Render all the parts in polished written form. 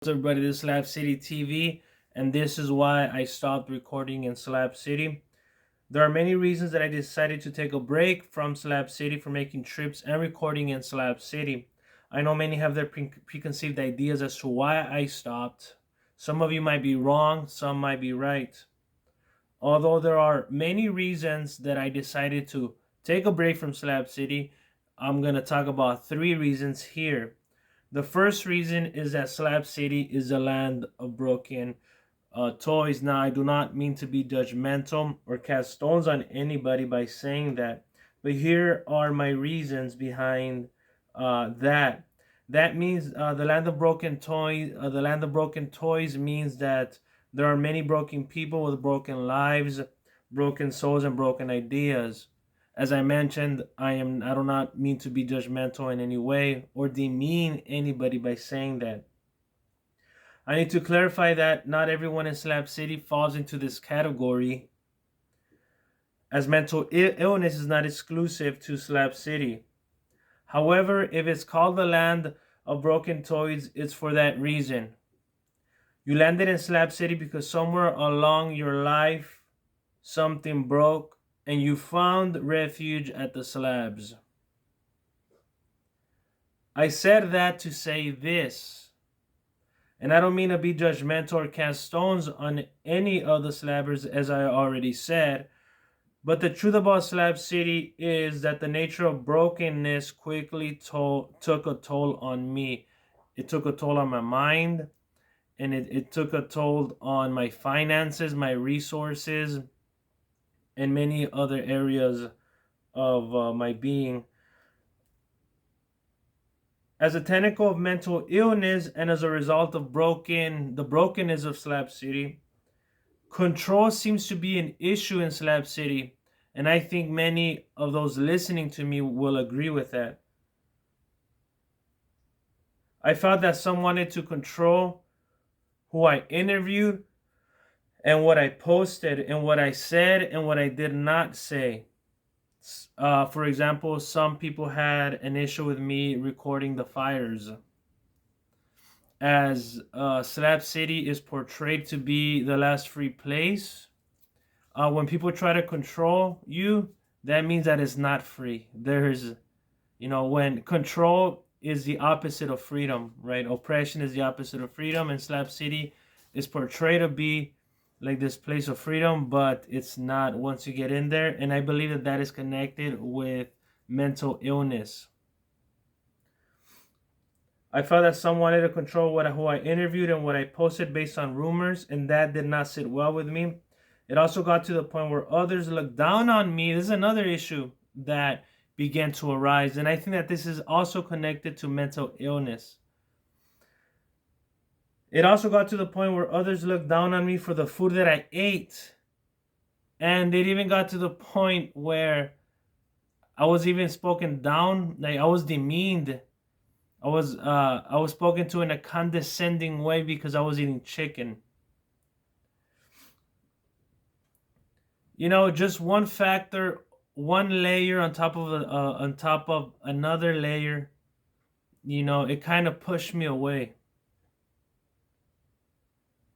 What's up, everybody? This is Slab City TV, and this is why I stopped recording in Slab City. There are many reasons that I decided to take a break from Slab City for making trips and recording in Slab City. I know many have their preconceived ideas as to why I stopped. Some of you might be wrong, some might be right. Although there are many reasons that I decided to take a break from Slab City, I'm going to talk about 3 reasons here. The first reason is that Slab City is the land of broken toys. Now, I do not mean to be judgmental or cast stones on anybody by saying that, but here are my reasons behind that. That means the land of broken toys. The land of broken toys means that there are many broken people with broken lives, broken souls, and broken ideas. As I mentioned, I do not mean to be judgmental in any way or demean anybody by saying that. I need to clarify that not everyone in Slab City falls into this category, as mental illness is not exclusive to Slab City. However, if it's called the land of broken toys, it's for that reason. You landed in Slab City because somewhere along your life, something broke, and you found refuge at the slabs. I said that to say this, and I don't mean to be judgmental or cast stones on any of the slabbers, as I already said, but the truth about Slab City is that the nature of brokenness quickly took a toll on me. It took a toll on my mind, and it took a toll on my finances, my resources, and many other areas of my being. As a tentacle of mental illness and as a result of the brokenness of Slab City, control seems to be an issue in Slab City, and I think many of those listening to me will agree with that. I felt that some wanted to control who I interviewed and what I posted and what I said and what I did not say. For example, some people had an issue with me recording the fires, as Slab City is portrayed to be the last free place. When people try to control you, that means that it's not free. There's, when control is the opposite of freedom, right? Oppression is the opposite of freedom, and Slab City is portrayed to be like this place of freedom, but it's not once you get in there. And I believe that that is connected with mental illness. I felt that some wanted to control who I interviewed and what I posted based on rumors, and that did not sit well with me. It also got to the point where others looked down on me. This is another issue that began to arise, and I think that this is also connected to mental illness. It also got to the point where others looked down on me for the food that I ate, and it even got to the point where I was even spoken down, like I was demeaned. I was spoken to in a condescending way because I was eating chicken. Just one factor, one layer on top of another layer, it kind of pushed me away.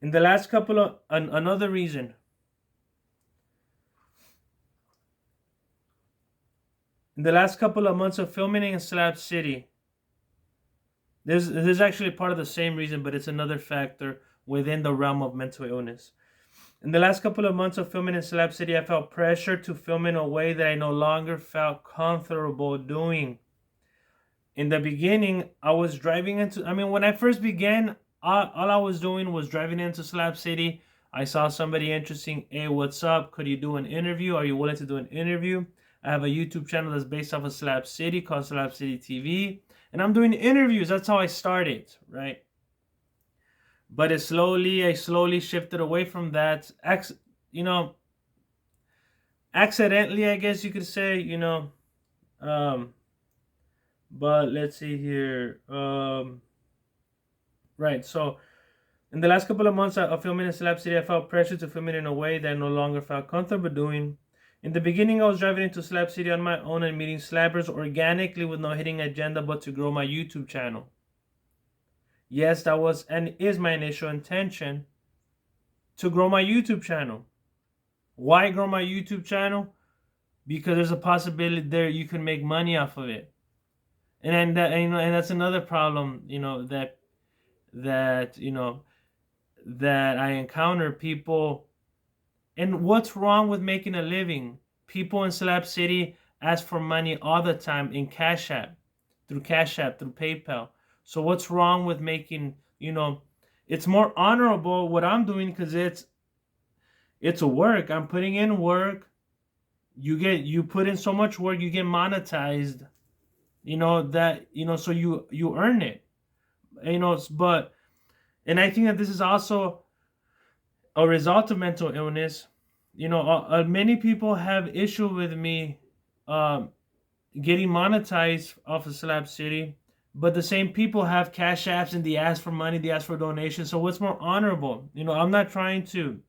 In the last couple of another reason. In the last couple of months of filming in Slab City, this is actually part of the same reason, but it's another factor within the realm of mental illness. In the last couple of months of filming in Slab City, I felt pressure to film in a way that I no longer felt comfortable doing. In the beginning, I was driving when I first began, all I was doing was driving into Slab City. I saw somebody interesting. Hey, what's up? Could you do an interview? Are you willing to do an interview? I have a YouTube channel that's based off of Slab City called Slab City TV. And I'm doing interviews. That's how I started, right? But I slowly shifted away from that. Accidentally, I guess you could say, but let's see here. Right, so in the last couple of months of filming in Slab City, I felt pressure to film it in a way that I no longer felt comfortable doing. In the beginning, I was driving into Slab City on my own and meeting slabbers organically with no hidden agenda but to grow my YouTube channel. Yes, that was and is my initial intention to grow my YouTube channel. Why grow my YouTube channel? Because there's a possibility there you can make money off of it. And that, and that's another problem, that I encounter people. And what's wrong with making a living? People in Slab City ask for money all the time in Cash App, through PayPal. So what's wrong with making, it's more honorable what I'm doing because it's a work. I'm putting in work. You put in so much work, you get monetized. So you earn it. And I think that this is also a result of mental illness. Many people have issue with me getting monetized off of Slab City, but the same people have cash apps and they ask for money, they ask for donations. So what's more honorable? I'm not trying to.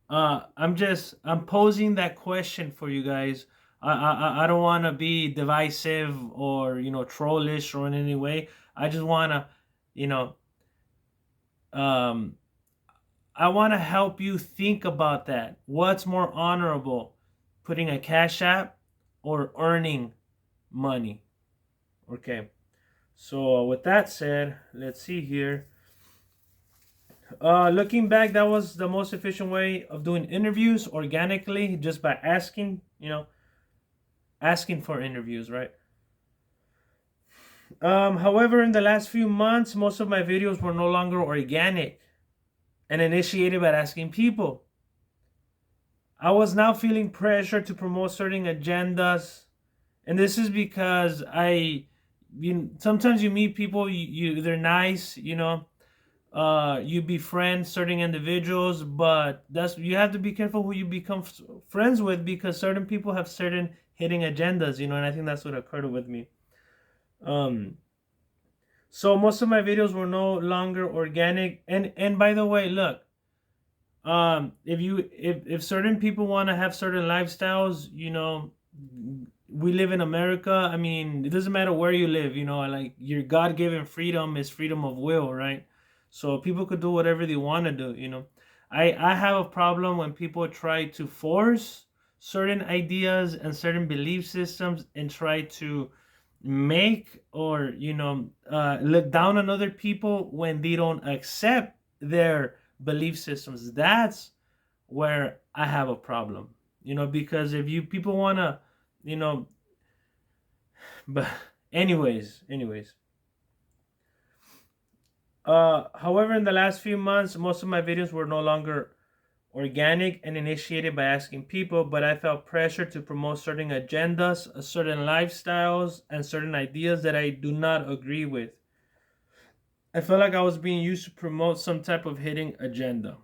I'm posing that question for you guys. I don't want to be divisive or trollish or in any way. I just want to, um, I want to help you think about that. What's more honorable, putting a cash app or earning money? Okay. So with that said, let's see here. Looking back, that was the most efficient way of doing interviews organically, just by asking for interviews, right? However, in the last few months, most of my videos were no longer organic and initiated by asking people. I was now feeling pressure to promote certain agendas, and this is because sometimes you meet people, they're nice, you befriend certain individuals, but you have to be careful who you become friends with, because certain people have certain hidden agendas, and I think that's what occurred with me. So most of my videos were no longer organic, and by the way, look, if certain people want to have certain lifestyles, we live in America. I mean, it doesn't matter where you live, like your God-given freedom is freedom of will, right? So people could do whatever they want to do. I have a problem when people try to force certain ideas and certain belief systems and try to make or look down on other people when they don't accept their belief systems. That's where I have a problem, because if people want to, but anyways. However, in the last few months, most of my videos were no longer organic and initiated by asking people, but I felt pressure to promote certain agendas, certain lifestyles, and certain ideas that I do not agree with. I felt like I was being used to promote some type of hidden agenda.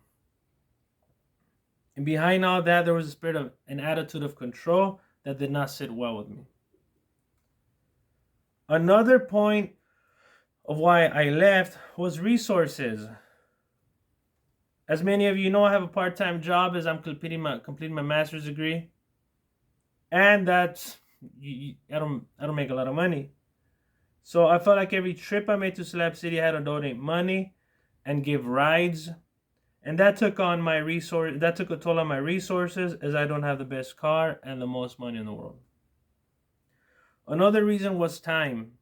And behind all that, there was a spirit of an attitude of control that did not sit well with me. Another point of why I left was resources. As many of you know, I have a part-time job as I'm completing my master's degree, and that's I don't make a lot of money. So I felt like every trip I made to Slab City, I had to donate money and give rides, and that took a toll on my resources, as I don't have the best car and the most money in the world. Another reason was time.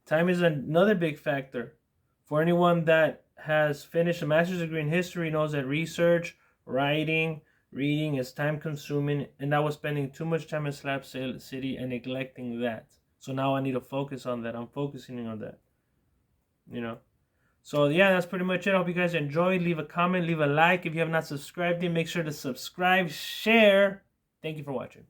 Time is another big factor. For anyone that has finished a master's degree in history knows that research, writing, reading is time consuming, and I was spending too much time in Slab City and neglecting that. So now I need to focus on that. I'm focusing on that. So yeah, that's pretty much it. I hope you guys enjoyed. Leave a comment, leave a like. If you have not subscribed yet, make sure to subscribe, share. Thank you for watching.